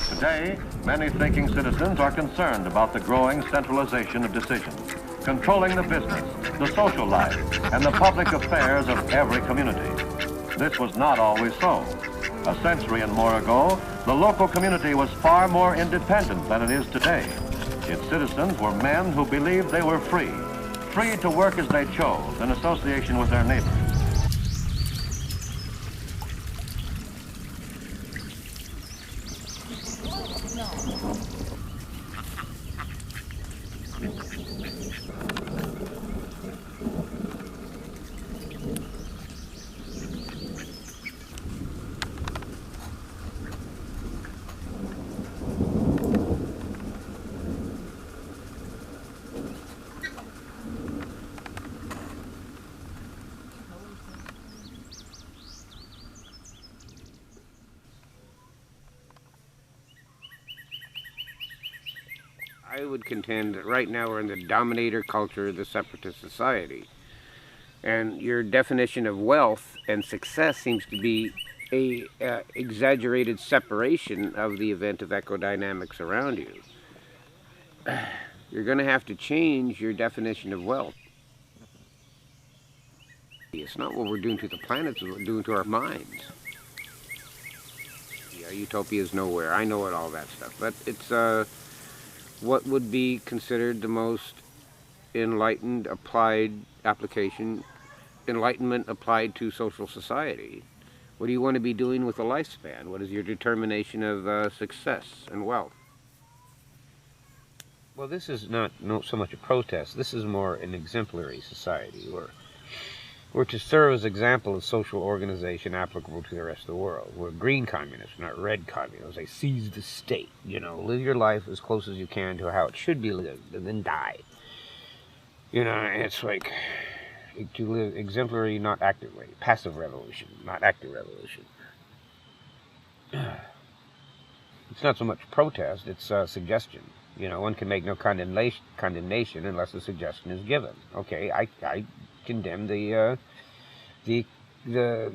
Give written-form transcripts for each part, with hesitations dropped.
Today, many thinking citizens are concerned about the growing centralization of decisions, controlling the business, the social life, and the public affairs of every community. This was not always so. A century and more ago, the local community was far more independent than it is today. Its citizens were men who believed they were free to work as they chose in association with their neighbors. I would contend that right now we're in the dominator culture of the separatist society. And your definition of wealth and success seems to be a exaggerated separation of the event of ecodynamics around you. You're going to have to change your definition of wealth. It's not what we're doing to the planet, it's what we're doing to our minds. Yeah, utopia is nowhere. I know it, all that stuff. But it's what would be considered the most enlightened applied application, enlightenment applied to social society. What do you want to be doing with a lifespan? What is your determination of success and wealth? Well, this is not so much a protest. This is more an exemplary society. We're to serve as example of social organization applicable to the rest of the world. We're green communists, not red communists. They seize the state. You know, live your life as close as you can to how it should be lived, and then die. You know, it's like to live exemplary, not actively. Passive revolution, not active revolution. It's not so much protest, it's suggestion. You know, one can make no condemnation unless a suggestion is given. Okay, I condemn the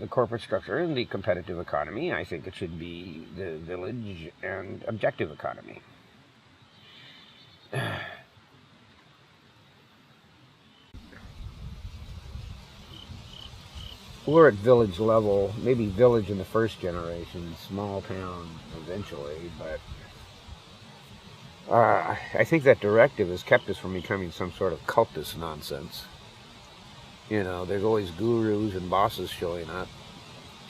corporate structure and the competitive economy. I think it should be the village and objective economy. We're at village level, maybe village in the first generation, small town eventually, but I think that directive has kept us from becoming some sort of cultist nonsense. You know, there's always gurus and bosses showing up.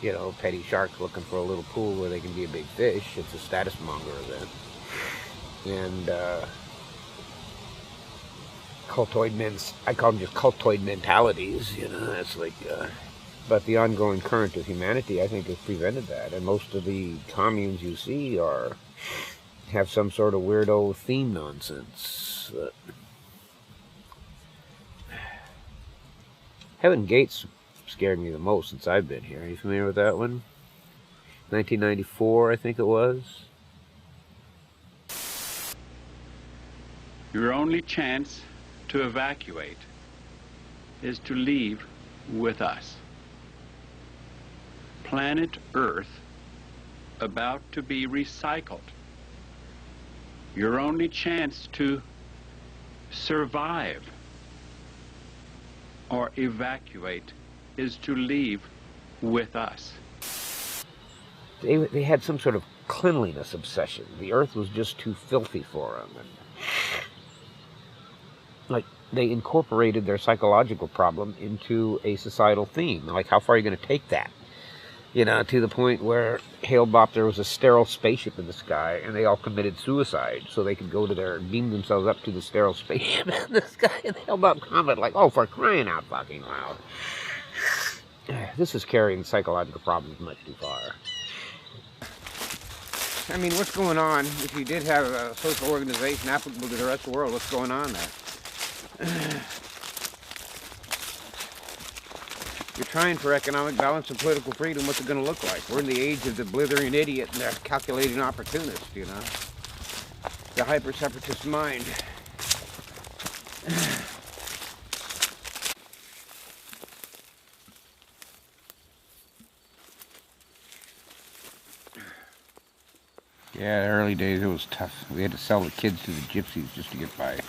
You know, petty sharks looking for a little pool where they can be a big fish. It's a status monger event. And cultoid I call them just cultoid mentalities, you know, it's like, but the ongoing current of humanity, I think, has prevented that. And most of the communes you see have some sort of weirdo theme nonsense. Heaven Gates scared me the most since I've been here. Are you familiar with that one? 1994, I think it was. Your only chance to evacuate is to leave with us. Planet Earth about to be recycled. Your only chance to survive or evacuate is to leave with us. They had some sort of cleanliness obsession. The Earth was just too filthy for them. And like, they incorporated their psychological problem into a societal theme. Like, how far are you going to take that? You know, to the point where Hale-Bopp, there was a sterile spaceship in the sky, and they all committed suicide so they could go to beam themselves up to the sterile spaceship in the sky, and Hale-Bopp comment like, oh, for crying out fucking loud. This is carrying psychological problems much too far. I mean, what's going on? If you did have a social organization applicable to the rest of the world, what's going on there? You're trying for economic balance and political freedom. What's it going to look like? We're in the age of the blithering idiot and the calculating opportunist, you know. The hyper-separatist mind. Yeah, the early days it was tough. We had to sell the kids to the gypsies just to get by.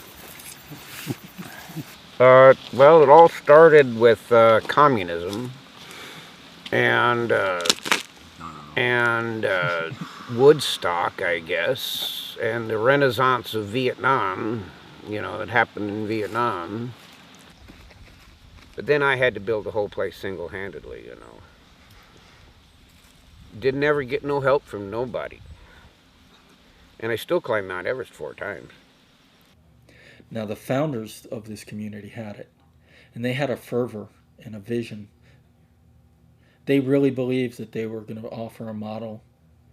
Well, it all started with communism and Woodstock, I guess, and the renaissance of Vietnam, you know, that happened in Vietnam. But then I had to build the whole place single-handedly, you know. Didn't ever get no help from nobody. And I still climbed Mount Everest 4 times. Now, the founders of this community had it, and they had a fervor and a vision. They really believed that they were going to offer a model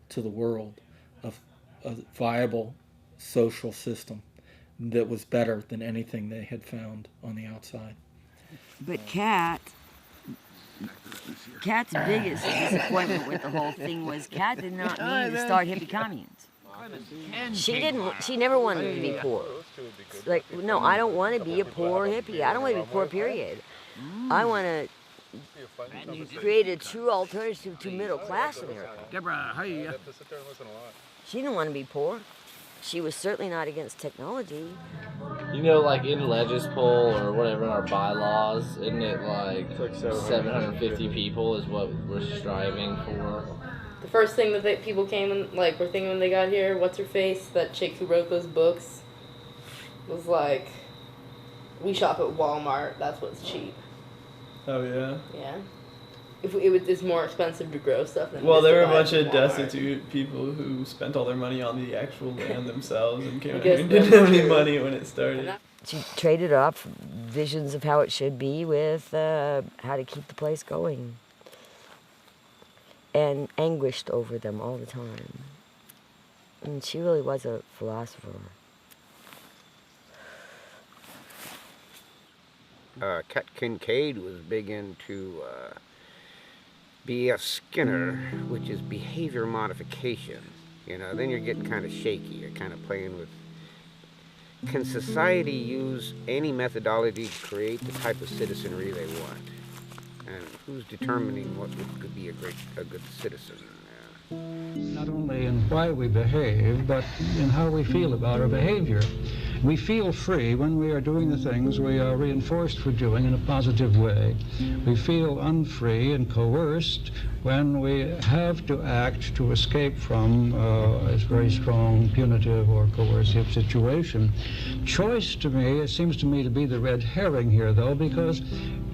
to the world of a viable social system that was better than anything they had found on the outside. But Kat's biggest disappointment with the whole thing was Kat did not mean to start hippie communes. She never wanted to be poor. Like, no, I don't want to be a poor hippie. I don't want to be poor, period. I want to create a true alternative to middle class America. Deborah, how you? She didn't want to be poor. She was certainly not against technology. You know, like in Legispol or whatever in our bylaws, isn't it like 750 people is what we're striving for? The first thing that people came and like were thinking when they got here, what's her face, that chick who wrote those books, was like, we shop at Walmart. That's what's cheap. Oh yeah. Yeah. It's more expensive to grow stuff than. Well, there were a bunch of destitute people who spent all their money on the actual land themselves and came out here and didn't have any money when it started. She traded off visions of how it should be with how to keep the place going, and anguished over them all the time. And she really was a philosopher. Kat Kincaid was big into B.F. Skinner, which is behavior modification. You know, then you're getting kind of shaky. You're kind of playing with, can society use any methodology to create the type of citizenry they want? And who's determining what could be a good citizen? Not only in why we behave, but in how we feel about our behavior. We feel free when we are doing the things we are reinforced for doing in a positive way. We feel unfree and coerced when we have to act to escape from a very strong punitive or coercive situation. Choice, to me, it seems to me to be the red herring here, though, because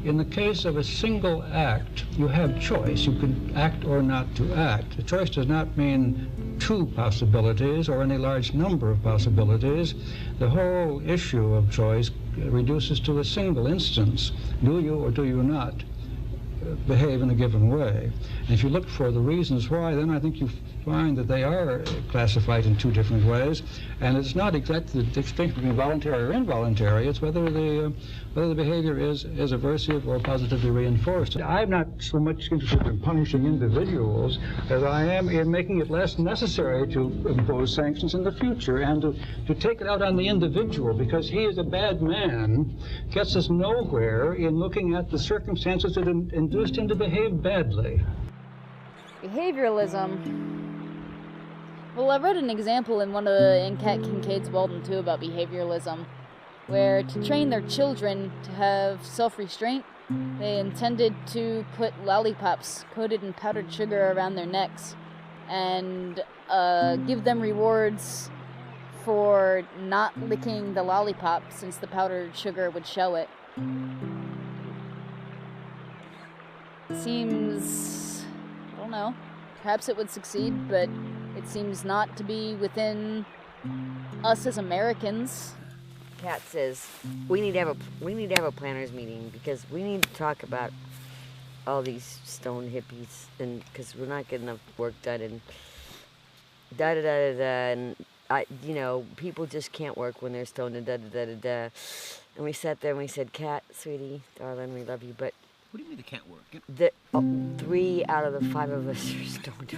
in the case of a single act, you have choice. You can act or not to act. A choice does not mean two possibilities or any large number of possibilities. The whole issue of choice reduces to a single instance. Do you or do you not behave in a given way? And if you look for the reasons why, then I think you find that they are classified in two different ways. And it's not exactly the distinction between voluntary or involuntary. It's whether the behavior is aversive or positively reinforced. I'm not so much interested in punishing individuals as I am in making it less necessary to impose sanctions in the future and to take it out on the individual, because he is a bad man, gets us nowhere in looking at the circumstances that induced him to behave badly. Behavioralism. Well, I wrote an example in Kat Kincaid's Walden 2 about behavioralism, where to train their children to have self-restraint, they intended to put lollipops coated in powdered sugar around their necks and give them rewards for not licking the lollipop, since the powdered sugar would show it. Seems, I don't know, perhaps it would succeed, but it seems not to be within us as Americans. Kat says we need to have a planners meeting, because we need to talk about all these stone hippies, and because we're not getting enough work done, and and people just can't work when they're stoned, and And we sat there and we said, Kat, sweetie, darling, we love you, but What do you mean they can't work? 3 out of the 5 of us are stoned.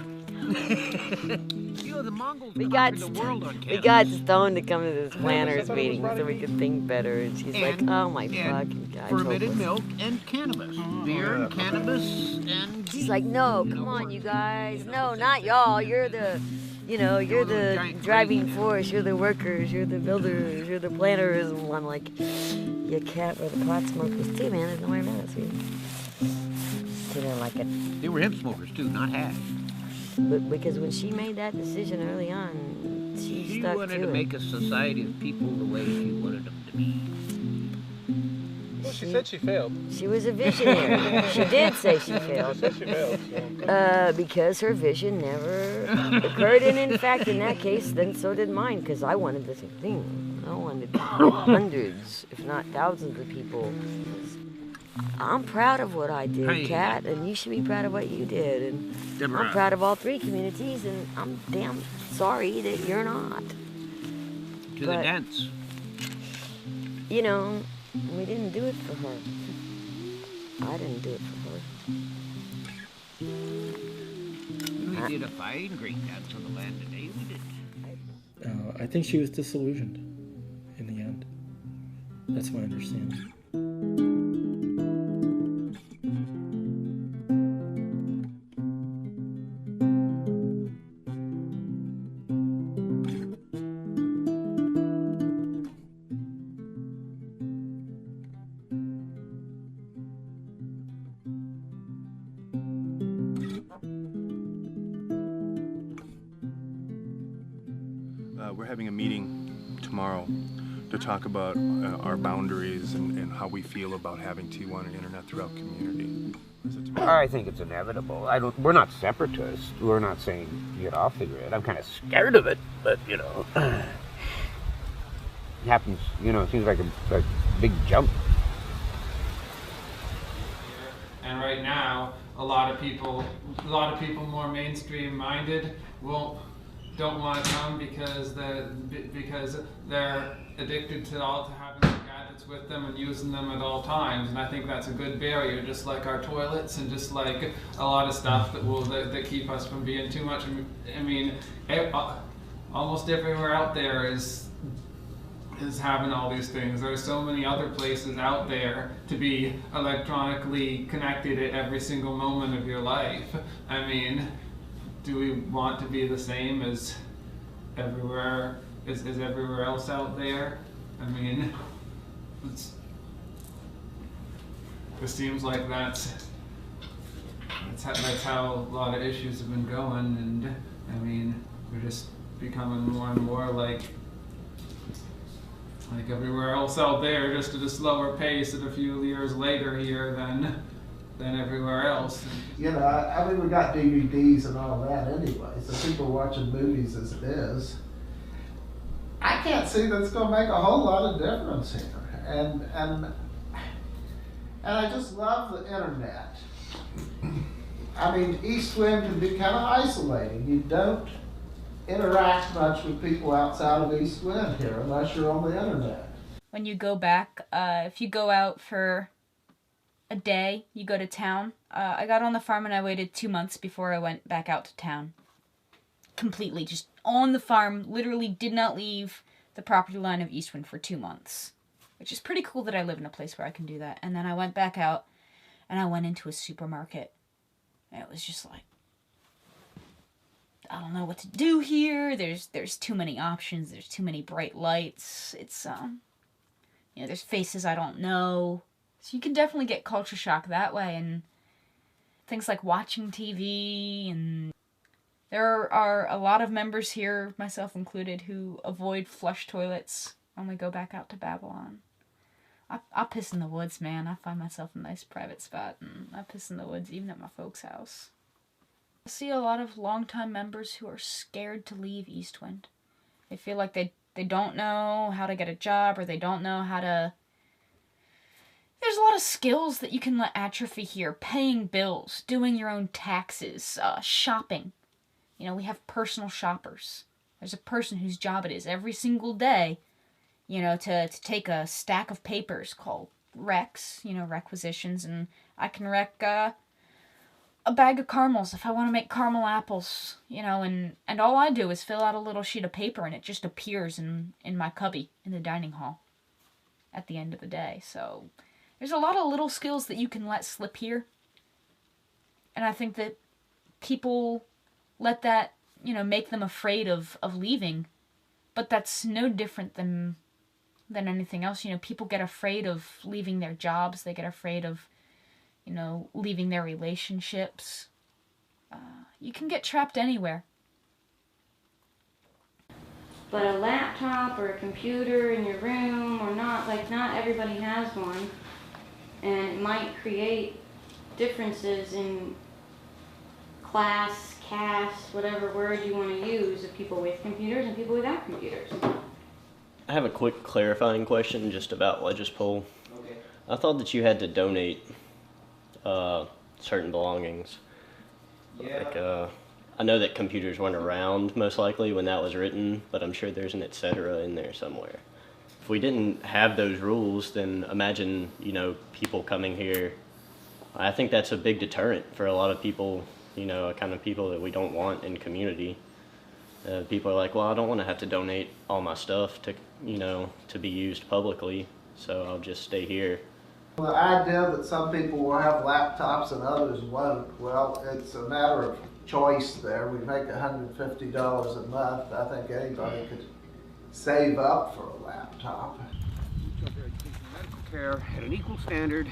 You know, the Mongols We got conquered the world on we cannabis. got stoned to come to this planners meeting so we could think better. And she's like, oh my fucking God. Fermented milk and cannabis. Beer and cannabis and She's like, no, come on, you guys. No, not y'all. You're the, you're the driving force. You're the workers. You're the builders. You're the planners. And I'm like, you can't wear the pot smokers too, man. There's nowhere else. She didn't like it. They were hemp smokers too, not hash. But because when she made that decision early on, she stuck wanted to to make a society of people the way she wanted them to be. Well, she said she failed. She was a visionary. She did say she failed. She said she failed. Because her vision never occurred. And in fact, in that case, then so did mine, because I wanted the same thing. I wanted hundreds, if not thousands of people. I'm proud of what I did, Kat, and you should be proud of what you did. And I'm proud of all 3 communities, and I'm damn sorry that you're not. To the dance. You know, we didn't do it for her. I didn't do it for her. We did a fine great dance on the land today, we did. I think she was disillusioned in the end. That's my understanding. We're having a meeting tomorrow to talk about our boundaries and how we feel about having T1 and internet throughout the community. I think it's inevitable. We're not separatists. We're not saying get off the grid. I'm kind of scared of it, but it happens. It seems like a big jump. And right now, a lot of people more mainstream minded don't want to come because they're addicted to having the gadgets with them and using them at all times. And I think that's a good barrier, just like our toilets and just like a lot of stuff that keep us from being too much. I mean, almost everywhere out there is having all these things. There's so many other places out there to be electronically connected at every single moment of your life. I mean, do we want to be the same as everywhere else out there? I mean, it seems like that's how a lot of issues have been going, and I mean, we're just becoming more and more like everywhere else out there, just at a slower pace and a few years later here than everywhere else. I mean, we got DVDs and all that anyway, so people watching movies as it is. I can't see that's going to make a whole lot of difference here. And I just love the internet. I mean, East Wind can be kind of isolating. You don't interact much with people outside of East Wind here unless you're on the internet. When you go back, if you go out for a day, you go to town. I got on the farm and I waited 2 months before I went back out to town. Completely, just on the farm, literally did not leave the property line of Eastwind for 2 months. Which is pretty cool that I live in a place where I can do that. And then I went back out and I went into a supermarket. And it was just like, I don't know what to do here. There's too many options. There's too many bright lights. It's, there's faces I don't know. So you can definitely get culture shock that way, and things like watching TV, and there are a lot of members here, myself included, who avoid flush toilets when we go back out to Babylon. I piss in the woods, man. I find myself a nice private spot, and I piss in the woods even at my folks' house. I see a lot of longtime members who are scared to leave Eastwind. They feel like they don't know how to get a job, or they don't know how to... There's a lot of skills that you can let atrophy here. Paying bills, doing your own taxes, shopping. We have personal shoppers. There's a person whose job it is every single day, to take a stack of papers called recs, requisitions, and I can rec a bag of caramels if I want to make caramel apples, and all I do is fill out a little sheet of paper and it just appears in my cubby in the dining hall at the end of the day. So there's a lot of little skills that you can let slip here. And I think that people let that, you know, make them afraid of leaving. But that's no different than anything else. You know, people get afraid of leaving their jobs. They get afraid of, you know, leaving their relationships. You can get trapped anywhere. But a laptop or a computer in your room or not, like not everybody has one. And it might create differences in class, caste, whatever word you want to use of people with computers and people without computers. I have a quick clarifying question just about Legispol. Okay. I thought that you had to donate certain belongings. Yeah. Like, I know that computers weren't around most likely when that was written, but I'm sure there's an et cetera in there somewhere. If we didn't have those rules, then imagine, you know, people coming here. I think that's a big deterrent for a lot of people, you know, kind of people that we don't want in community. People are like, well, I don't want to have to donate all my stuff to, you know, to be used publicly, so I'll just stay here. The idea that some people will have laptops and others won't, well, it's a matter of choice there. We make $150 a month. I think anybody could save up for a laptop. Medical care at an equal standard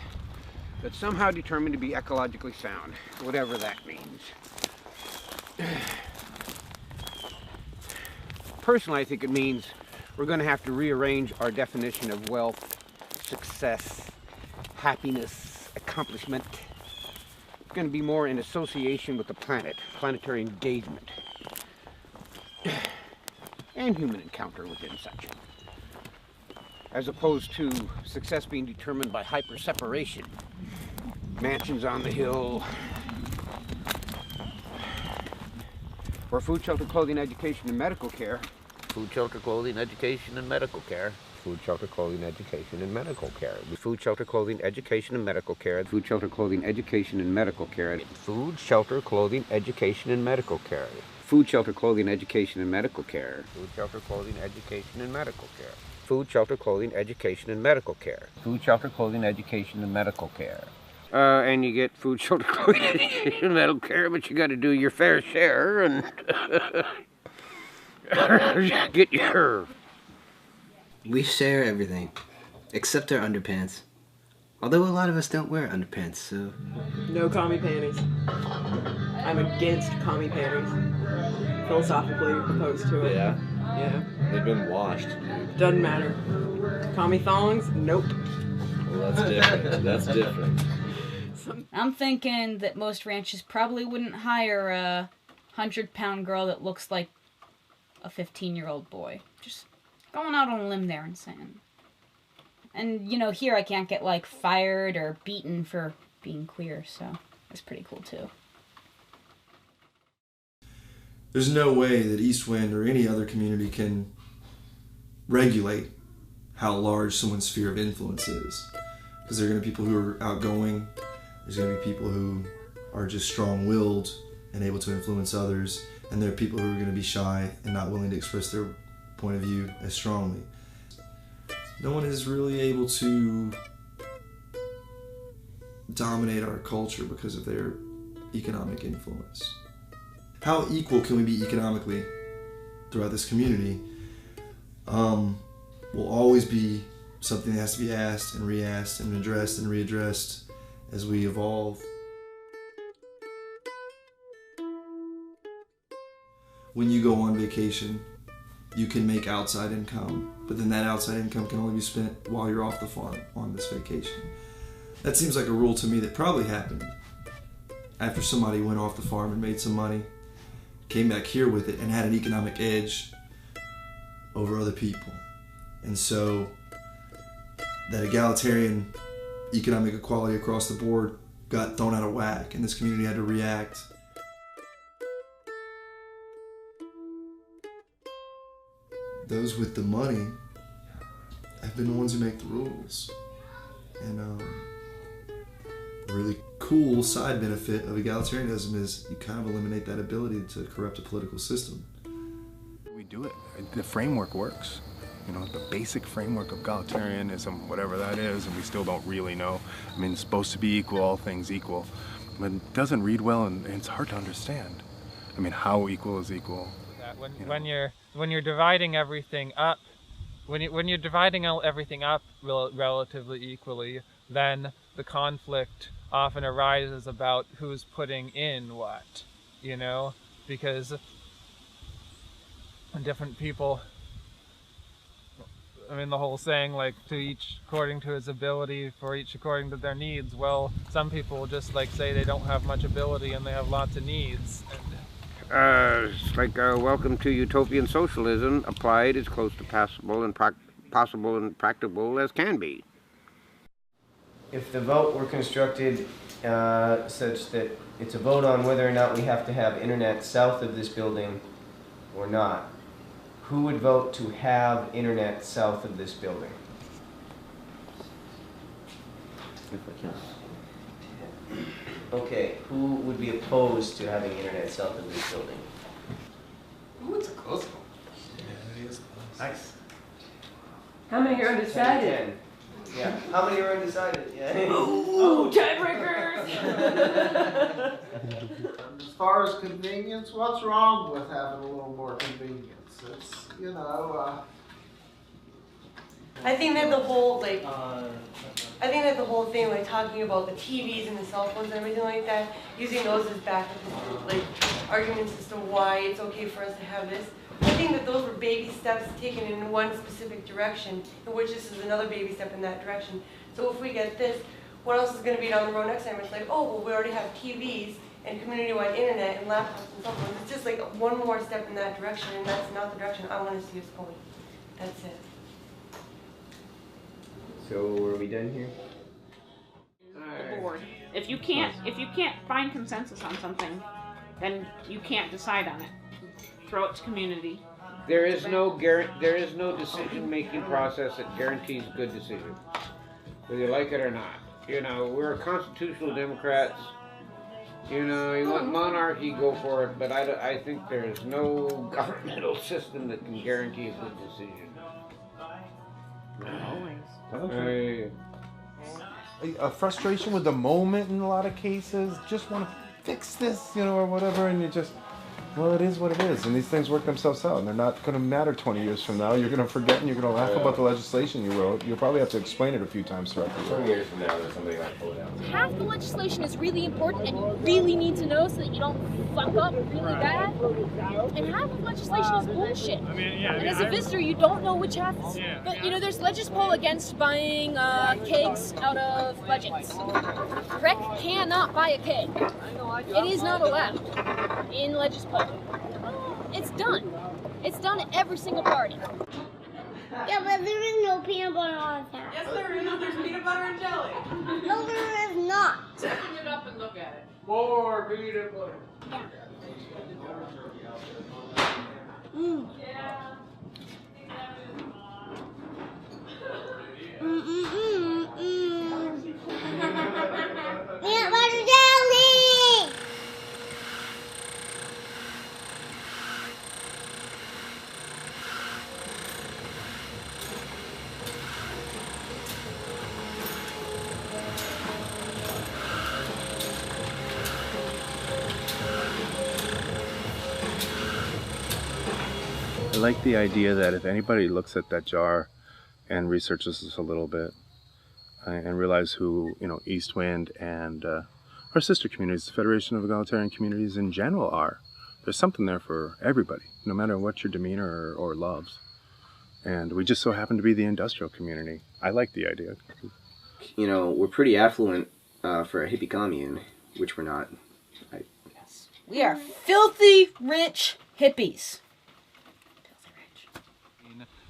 that's somehow determined to be ecologically sound, whatever that means. Personally, I think it means we're going to have to rearrange our definition of wealth, success, happiness, accomplishment. It's going to be more in association with the planet, planetary engagement, and human encounter within such, as opposed to success being determined by hyper-separation, mansions on the hill, or food, shelter, clothing, education, and medical care. Food, shelter, clothing, education, and medical care. Food, shelter, clothing, education, and medical care. Food, shelter, clothing, education, and medical care. Food, shelter, clothing, education, and medical care. Food, shelter, clothing, education, and medical care. Food, shelter, clothing, education, and medical care. Food, shelter, clothing, education, and medical care. Food, shelter, clothing, education, and medical care. Food, shelter, clothing, education, and medical care. And you get food, shelter, clothing, education, and medical care, but you got to do your fair share and get your... We share everything, except our underpants. Although a lot of us don't wear underpants, so... No commie panties. I'm against commie panties. Philosophically opposed to it. Yeah? Yeah. They've been washed, dude. Doesn't matter. Commie thongs? Nope. Well, that's different. That's different. I'm thinking that most ranches probably wouldn't hire a 100-pound girl that looks like a 15-year-old boy. Just going out on a limb there and saying. And, you know, here I can't get, like, fired or beaten for being queer, so that's pretty cool, too. There's no way that Eastwind or any other community can regulate how large someone's sphere of influence is. Because there are going to be people who are outgoing, there's going to be people who are just strong-willed and able to influence others, and there are people who are going to be shy and not willing to express their point of view as strongly. No one is really able to dominate our culture because of their economic influence. How equal can we be economically throughout this community will always be something that has to be asked and re-asked and addressed and readdressed as we evolve. When you go on vacation, you can make outside income, but then that outside income can only be spent while you're off the farm on this vacation. That seems like a rule to me that probably happened after somebody went off the farm and made some money, came back here with it, and had an economic edge over other people. And so that egalitarian economic equality across the board got thrown out of whack, and this community had to react. Those with the money have been the ones who make the rules. And a really cool side benefit of egalitarianism is you kind of eliminate that ability to corrupt a political system. We do it. The framework works. You know, the basic framework of egalitarianism, whatever that is, and we still don't really know. I mean, it's supposed to be equal, all things equal. but it doesn't read well, and it's hard to understand. I mean, how equal is equal? When you're dividing everything up, when you're dividing everything up relatively equally, then the conflict often arises about who's putting in what, you know, because different people, I mean, the whole saying, like, to each according to his ability, for each according to their needs. Well, some people just, like, say they don't have much ability and they have lots of needs. It's like welcome to utopian socialism, applied as close to possible and practicable as can be. If the vote were constructed such that it's a vote on whether or not we have to have internet south of this building or not, who would vote to have internet south of this building? Okay, who would be opposed to having internet south of this building? Ooh, it's a close one. Yeah, it is close. Nice. How many are undecided? Yeah. How many are undecided? Yeah. Ooh, tiebreakers! As far as convenience, what's wrong with having a little more convenience? It's, you know, I think that the whole, like, I think that the whole thing, like, talking about the TVs and the cell phones and everything like that, using those as backup, like, arguments as to why it's okay for us to have this. I think that those were baby steps taken in one specific direction, in which this is another baby step in that direction. So if we get this, what else is going to be down the road next time? It's like, oh, well, we already have TVs and community-wide internet and laptops and cell phones. It's just like one more step in that direction, and that's not the direction I want to see us going. That's it. So are we done here? The board. If you can't find consensus on something, then you can't decide on it. Throw it to community. There is no decision-making process that guarantees good decision, whether you like it or not. You know, we're constitutional Democrats. You know, you want monarchy, go for it, but I think there's no governmental system that can guarantee a good decision. Always. A frustration with the moment in a lot of cases. Just want to fix this, you know, or whatever, and you just, well, it is what it is, and these things work themselves out, and they're not going to matter 20 years from now. You're going to forget, and you're going to laugh about the legislation you wrote. You'll probably have to explain it a few times throughout the year. 20 years from now, there's somebody might pull it out. Half the legislation is really important, and you really need to know so that you don't fuck up really bad. And half of legislation is bullshit. And as a visitor, you don't know which half is. But, you know, there's Legispol against buying kegs out of budgets. Rec cannot buy a keg. It is not allowed in Legispol. It's done. It's done at every single party. Yeah, but there is no peanut butter on that. Yes, there is. There's peanut butter and jelly. No, there is not. Open it up and look at it. More peanut butter. Mm. Peanut butter jelly! I like the idea that if anybody looks at that jar and researches this a little bit and realize who, you know, Eastwind and our sister communities, the Federation of Egalitarian Communities in general are, there's something there for everybody, no matter what your demeanor or loves. And we just so happen to be the industrial community. I like the idea. You know, we're pretty affluent for a hippie commune, which we're not. We are filthy rich hippies.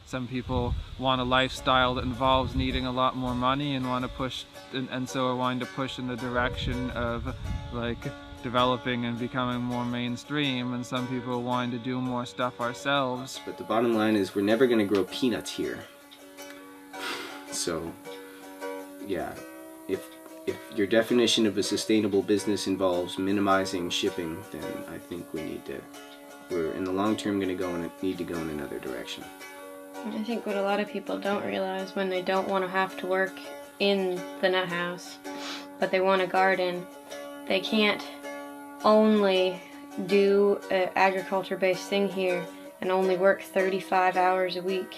Some people want a lifestyle that involves needing a lot more money and want to push, and so are wanting to push in the direction of, like, developing and becoming more mainstream, and some people are wanting to do more stuff ourselves. But the bottom line is we're never going to grow peanuts here. So, yeah, if your definition of a sustainable business involves minimizing shipping, then I think we're in the long term going to need to go in another direction. I think what a lot of people don't realize when they don't want to have to work in the nut house, but they want a garden, They can't only do an agriculture-based thing here and only work 35 hours a week.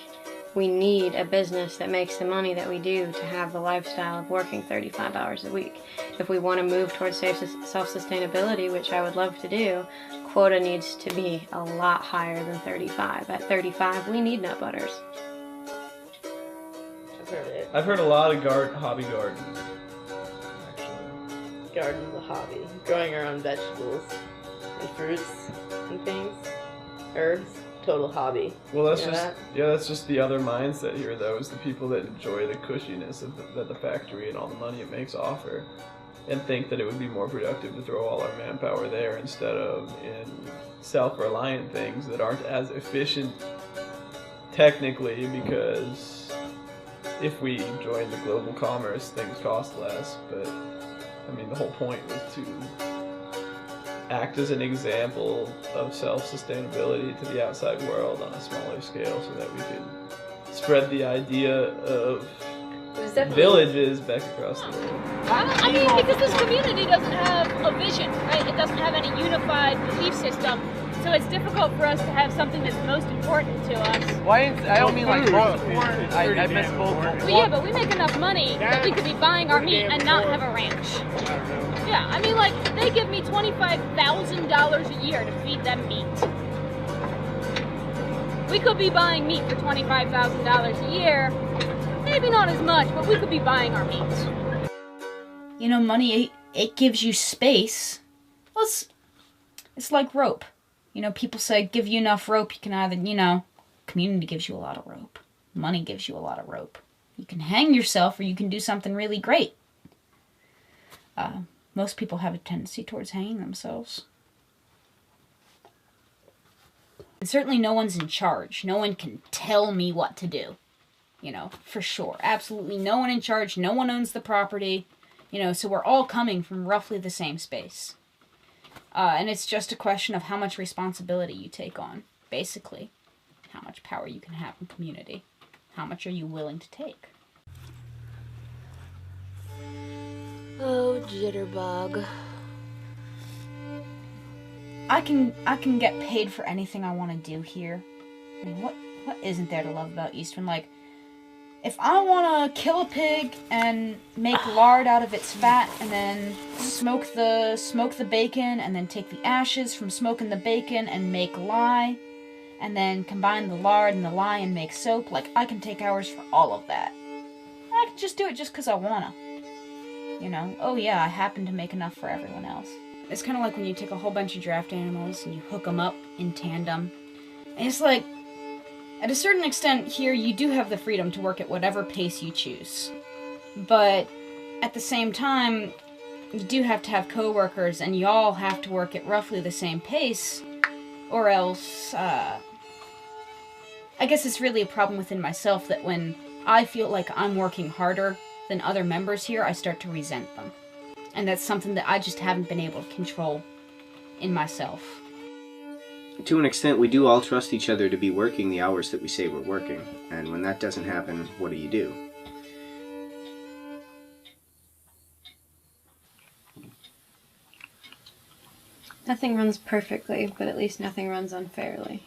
We need a business that makes the money that we do to have the lifestyle of working 35 hours a week. If we want to move towards self-sustainability, which I would love to do, quota needs to be a lot higher than 35. At 35, we need nut butters. I've heard a lot of hobby gardens. Garden's a hobby. Growing our own vegetables and fruits and things, herbs, total hobby. Well, that's You know just that? yeah, that's just the other mindset here, though, is the people that enjoy the cushiness of that the factory and all the money it makes offer, and think that it would be more productive to throw all our manpower there instead of in self-reliant things that aren't as efficient technically, because if we join the global commerce, things cost less. But I mean, the whole point was to act as an example of self-sustainability to the outside world on a smaller scale, so that we could spread the idea of villages back across the world. I mean, because this community doesn't have a vision, right? It doesn't have any unified belief system. So it's difficult for us to have something that's most important to us. Why? I don't mean like both. I meant both. Well, yeah, but we make enough money that we could be buying our meat and not have a ranch. Yeah, I mean, like, they give me $25,000 a year to feed them meat. We could be buying meat for $25,000 a year. Maybe not as much, but we could be buying our meat. You know, money, it gives you space. Well, it's like rope. You know, people say, give you enough rope, you can either, you know, community gives you a lot of rope. Money gives you a lot of rope. You can hang yourself or you can do something really great. Most people have a tendency towards hanging themselves. And certainly no one's in charge. No one can tell me what to do. You know, for sure. Absolutely no one in charge. No one owns the property. You know, so we're all coming from roughly the same space. And it's just a question of how much responsibility you take on, basically. How much power you can have in community. How much are you willing to take? Oh, jitterbug. I can get paid for anything I want to do here. I mean, what isn't there to love about Eastern? Like, if I want to kill a pig and make lard out of its fat and then smoke the bacon and then take the ashes from smoking the bacon and make lye and then combine the lard and the lye and make soap, like, I can take hours for all of that. I can just do it just because I want to. You know? Oh yeah, I happen to make enough for everyone else. It's kind of like when you take a whole bunch of draft animals and you hook them up in tandem. And it's like, at a certain extent here, you do have the freedom to work at whatever pace you choose. But at the same time, you do have to have co-workers, and you all have to work at roughly the same pace, or else, I guess it's really a problem within myself that when I feel like I'm working harder than other members here, I start to resent them. And that's something that I just haven't been able to control in myself. To an extent, we do all trust each other to be working the hours that we say we're working. And when that doesn't happen, what do? Nothing runs perfectly, but at least nothing runs unfairly.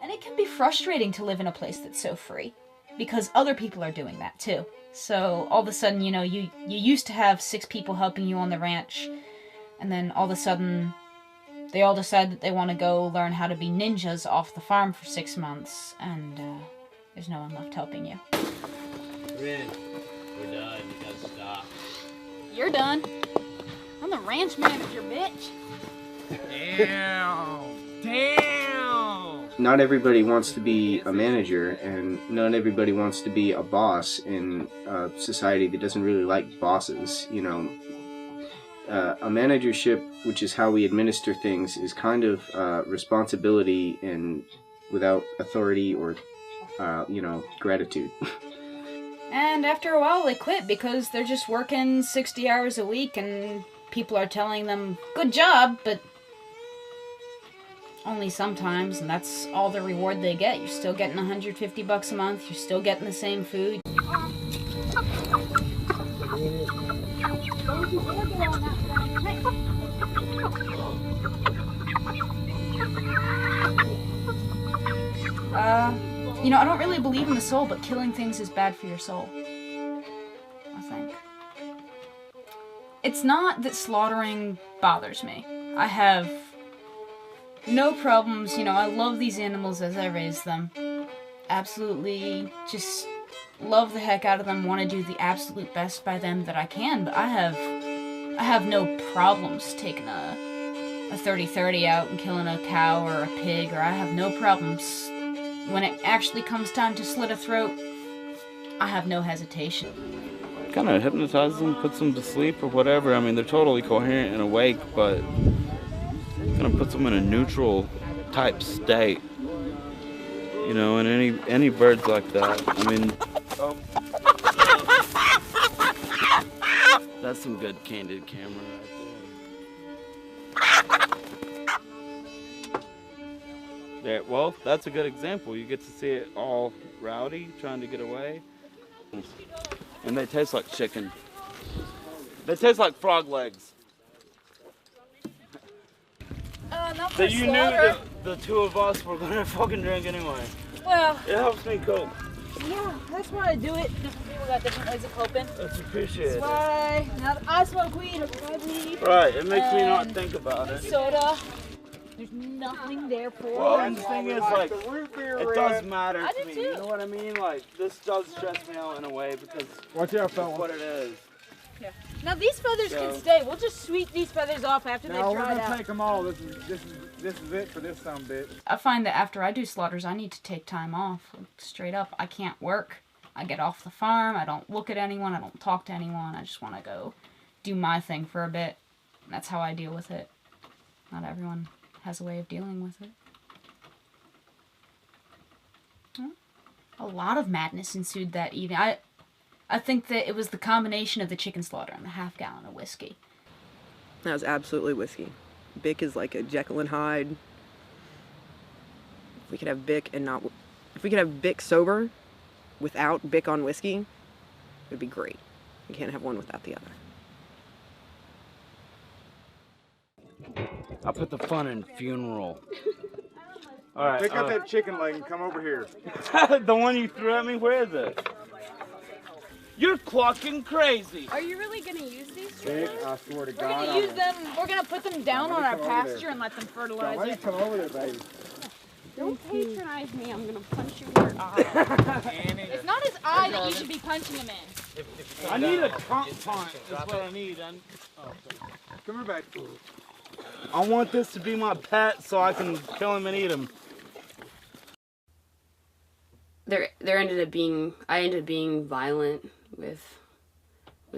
And it can be frustrating to live in a place that's so free, because other people are doing that too. So all of a sudden, you know, you used to have 6 people helping you on the ranch, and then all of a sudden they all decide that they want to go learn how to be ninjas off the farm for 6 months, and there's no one left helping you. Rin, we're done. You gotta stop. You're done. I'm the ranch manager, bitch. Damn. Damn. Not everybody wants to be a manager, and not everybody wants to be a boss in a society that doesn't really like bosses, you know. A managership, which is how we administer things, is kind of responsibility and without authority or, you know, gratitude. And after a while they quit because they're just working 60 hours a week and people are telling them, good job, but only sometimes, and that's all the reward they get. You're still getting $150 a month, you're still getting the same food. You know, I don't really believe in the soul, but killing things is bad for your soul, I think. It's not that slaughtering bothers me. I have no problems, you know, I love these animals as I raise them. Absolutely just love the heck out of them, want to do the absolute best by them that I can, but I have no problems taking a 30-30 out and killing a cow or a pig, or I have no problems when it actually comes time to slit a throat. I have no hesitation. Kind of hypnotize them, puts them to sleep or whatever. I mean, they're totally coherent and awake, but kind of puts them in a neutral type state. You know, and any birds like that. I mean, that's some good candid camera right there. Yeah, well, that's a good example. You get to see it all rowdy, trying to get away. And they taste like chicken. They taste like frog legs. Not So for you knew that the two of us were gonna fucking drink anyway. Well, It helps me cope. yeah, that's why I do it. Different people got different ways of coping. That's appreciated. That's why now that I smoke weed, I weed. Right, it makes me not think about it. Soda. There's nothing there for Well, it. and the thing is, like, it does matter I to do me. too. You know what I mean? Like, this does stress me out in a way because watch out, that's fella. what it is. Yeah. Now these feathers So- can stay. We'll just sweep these feathers off after No, they've we're dried gonna out. take them all. This is it for this bitch. I find that after I do slaughters, I need to take time off. Straight up, I can't work. I get off the farm. I don't look at anyone. I don't talk to anyone. I just want to go do my thing for a bit. And that's how I deal with it. Not everyone has a way of dealing with it. A lot of madness ensued that evening. I think that it was the combination of the chicken slaughter and the half-gallon of whiskey. That was absolutely whiskey. Bic is like a Jekyll and Hyde. If we could have Bic and not... If we could have Bic sober without Bic on whiskey, it would be great. We can't have one without the other. I put the fun in funeral. All right. Pick up that chicken leg and come over here. The one you threw at me, where is it? You're clucking crazy. Are you really going to use these? Vic, I swear to We're God. going to use them. We're going to put them down on our come over there. pasture and let them fertilize Let me it. come over there, baby. Don't patronize me. I'm going to punch you in your eye. It's not his eye that you should be punching him in. I need a comp punch. That's what I need. Come here, back. I want this to be my pet so I can kill him and eat him. I ended up being violent with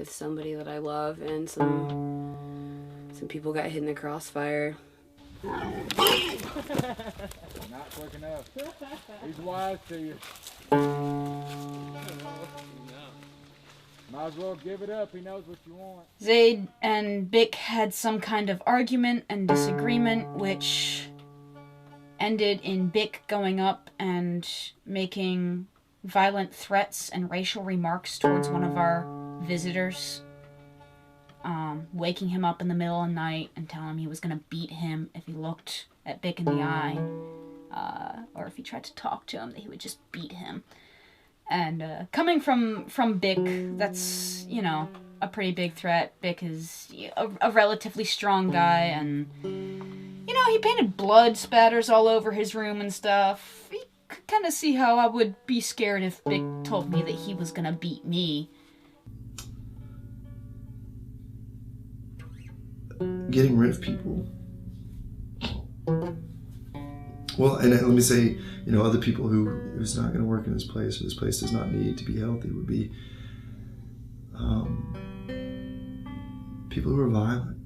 somebody that I love, and some people got hit in the crossfire. Not quick enough. He's wise to you. Might as well give it up. He knows what you want. Zaid and Bic had some kind of argument and disagreement, which ended in Bic going up and making violent threats and racial remarks towards one of our visitors, waking him up in the middle of the night and telling him he was going to beat him if he looked at Bic in the eye, or if he tried to talk to him, that he would just beat him. And coming from Bic, that's, you know, a pretty big threat. Bic is a relatively strong guy, and, you know, he painted blood spatters all over his room and stuff. You could kind of see how I would be scared if Bic told me that he was gonna beat me. Getting rid of people. Well, and let me say, you know, other people who's not going to work in this place, or this place does not need to be healthy, would be people who are violent.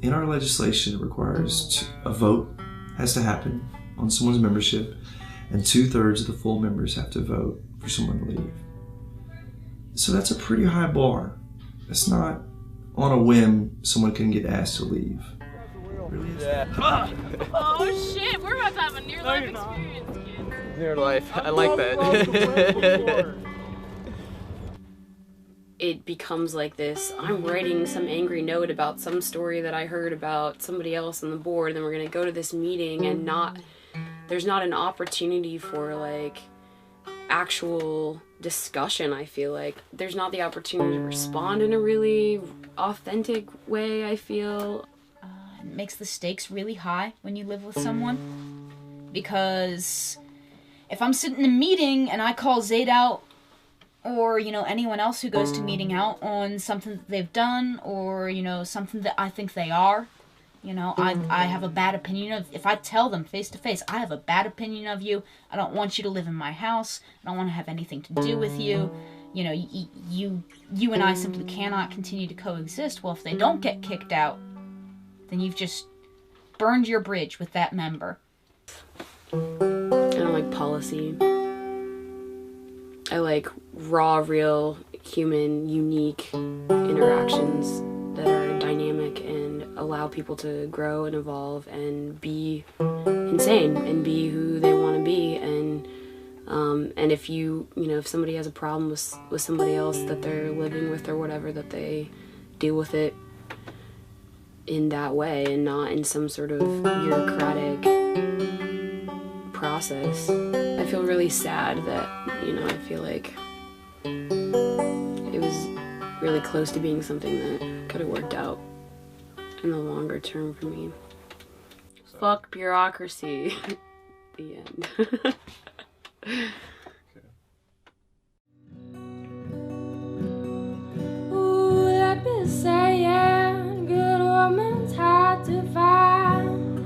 In our legislation, it requires a vote has to happen on someone's membership, and 2/3 of the full members have to vote for someone to leave. So that's a pretty high bar. It's not on a whim someone can get asked to leave. Oh shit, we're about to have a near-life experience, kids. Near life. I like that. It becomes like this. I'm writing some angry note about some story that I heard about somebody else on the board, and then we're going to go to this meeting and not there's not an opportunity for like actual discussion. I feel like there's not the opportunity to respond in a really authentic way. I feel it makes the stakes really high when you live with someone, because if I'm sitting in a meeting and I call Zayd out, or, you know, anyone else who goes to meeting out on something that they've done, or, you know, something that I think they are, you know, I have a bad opinion of, if I tell them face to face, I have a bad opinion of you, I don't want you to live in my house, I don't want to have anything to do with you, you know, you and I simply cannot continue to coexist. Well, if they don't get kicked out, then you've just burned your bridge with that member. I don't like policy. I like raw, real, human, unique interactions that are dynamic and allow people to grow and evolve and be insane and be who they want to be. And if you know, if somebody has a problem with somebody else that they're living with or whatever, that they deal with it in that way and not in some sort of bureaucratic process. I feel really sad that, you know, I feel like it was really close to being something that could have worked out in the longer term for me. Fuck bureaucracy. The end. Ooh, like been saying, good woman's hard to find.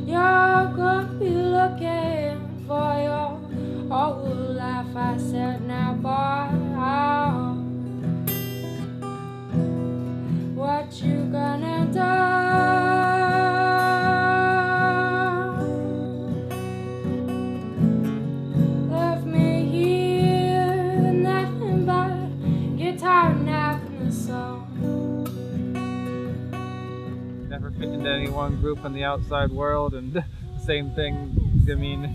You're gonna be looking for your whole life. I said, now boy, what you gonna do? Left me here, nothing but guitar nap and a song. Never fit into any one group in the outside world, and the same thing, I mean,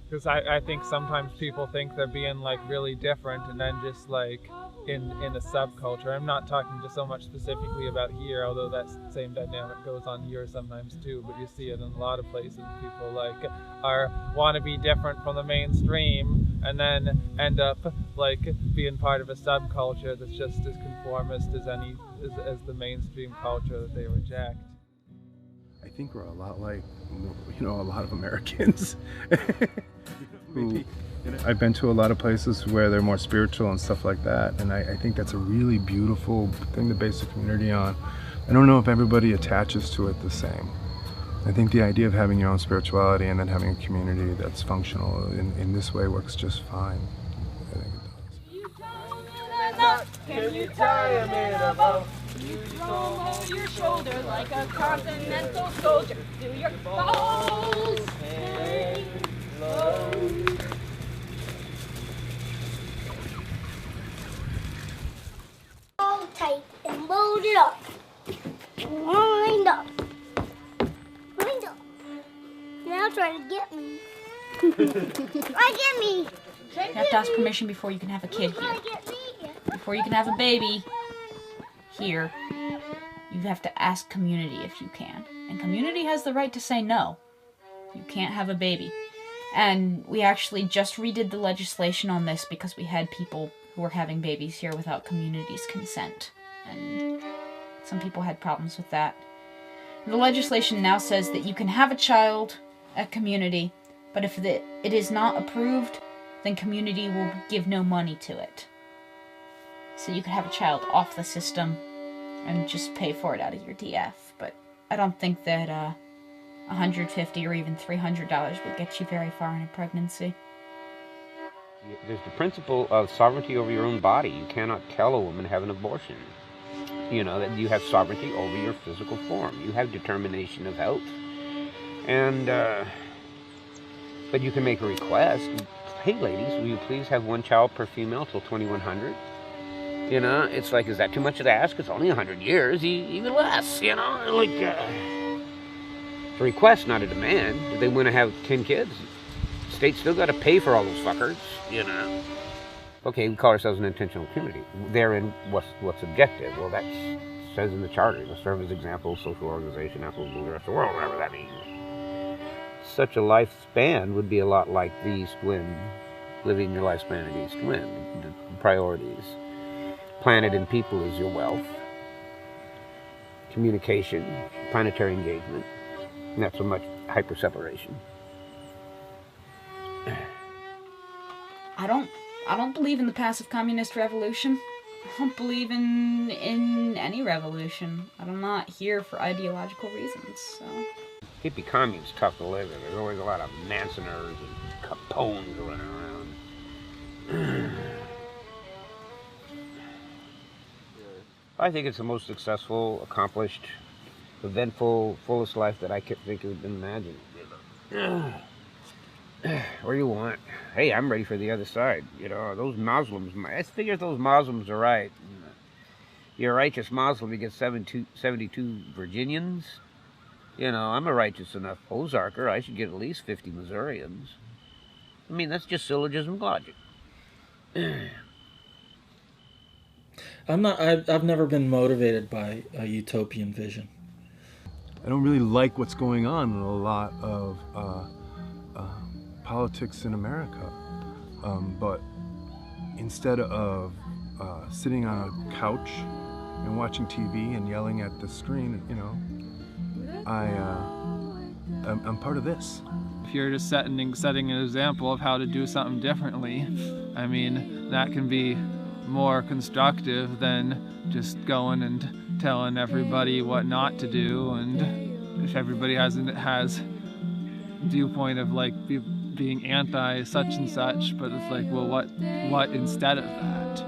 because I think sometimes people think they're being like really different and then just like in a subculture. I'm not talking just so much specifically about here, although that same dynamic goes on here sometimes too, but you see it in a lot of places. People like want to be different from the mainstream and then end up like being part of a subculture that's just as conformist as the mainstream culture that they reject. I think we're a lot like, you know, a lot of Americans. I've been to a lot of places where they're more spiritual and stuff like that, and I think that's a really beautiful thing to base a community on. I don't know if everybody attaches to it the same. I think the idea of having your own spirituality and then having a community that's functional in this way works just fine. I think it does. Can you tie him in a bow? You throw over your shoulder like a continental soldier. Do your balls hang low? All tight and loaded up. Lined up. Lined up. Now try to get me. Try to get me. You have to ask permission before you can have a kid here. Before you can have a baby here, you have to ask community if you can. And community has the right to say no. You can't have a baby. And we actually just redid the legislation on this because we had people who were having babies here without community's consent. And some people had problems with that. The legislation now says that you can have a child at community, but if it is not approved, then community will give no money to it. So you could have a child off the system and just pay for it out of your DF. But I don't think that $150 or even $300 would get you very far in a pregnancy. There's the principle of sovereignty over your own body. You cannot tell a woman to have an abortion. You know, that you have sovereignty over your physical form. You have determination of health. And, but you can make a request. Hey ladies, will you please have one child per female till 2100? You know, it's like, is that too much to ask? It's only 100 years, even less, you know? Like, it's a request, not a demand. Do they want to have 10 kids? The state's still got to pay for all those fuckers, you know? Okay, we call ourselves an intentional community. Therein, what's objective? Well, that's says in the charter, to serve as example of social organization, applicable to the rest of the world, whatever that means. Such a lifespan would be a lot like the East Wind, living your lifespan at East Wind. The priorities. Planet and people is your wealth. Communication, planetary engagement, not so much hyper-separation. I don't believe in the passive communist revolution. I don't believe in any revolution. I'm not here for ideological reasons, so. Hippie commune's tough to live in. There's always a lot of Mansoners and Capones running around. I think it's the most successful, accomplished, eventful, fullest life that I could think of and imagine. Or you want. Hey, I'm ready for the other side. You know, those Muslims, I figure if those Muslims are right. You're a righteous Muslim, you get 72 Virginians. You know, I'm a righteous enough Ozarker, I should get at least 50 Missourians. I mean, that's just syllogism logic. I've never been motivated by a utopian vision. I don't really like what's going on in a lot of politics in America. But instead of sitting on a couch and watching TV and yelling at the screen, you know, I'm part of this. If you're just setting an example of how to do something differently, I mean, that can be more constructive than just going and telling everybody what not to do. And if everybody has viewpoint of like being anti such and such, but it's like, well, what instead of that?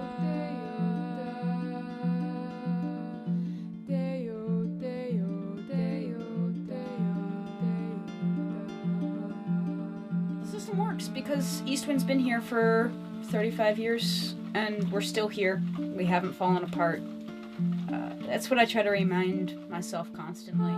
The system works because Eastwind's been here for 35 years and we're still here. We haven't fallen apart. That's what I try to remind myself constantly.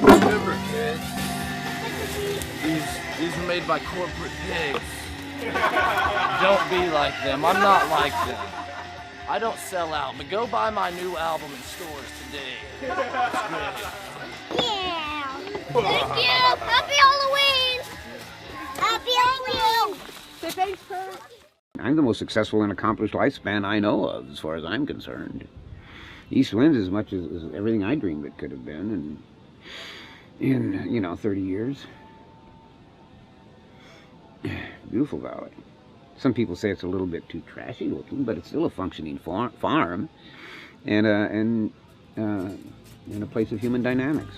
Remember, kids, these are made by corporate pigs. Don't be like them. I'm not like them. I don't sell out, but go buy my new album in stores today. It's great. Yeah. Thank you. Happy Halloween. Happy Halloween. Say thanks, Kurt. I'm the most successful and accomplished lifespan I know of, as far as I'm concerned. East Wind's as much as everything I dreamed it could have been, in you know, 30 years. Beautiful valley. Some people say it's a little bit too trashy looking, but it's still a functioning farm, and a place of human dynamics.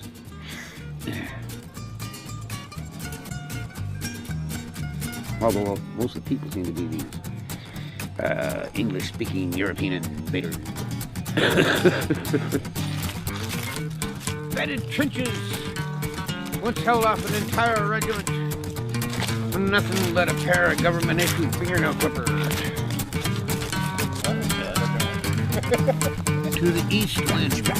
Although most of the people seem to be these English-speaking European invaders. Bedded trenches once held off an entire regiment, and nothing but a pair of government-issued fingernail clippers. To the east wind.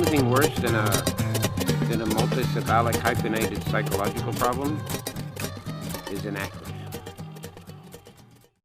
anything worse than a multisyllabic hyphenated psychological problem is inaccurate.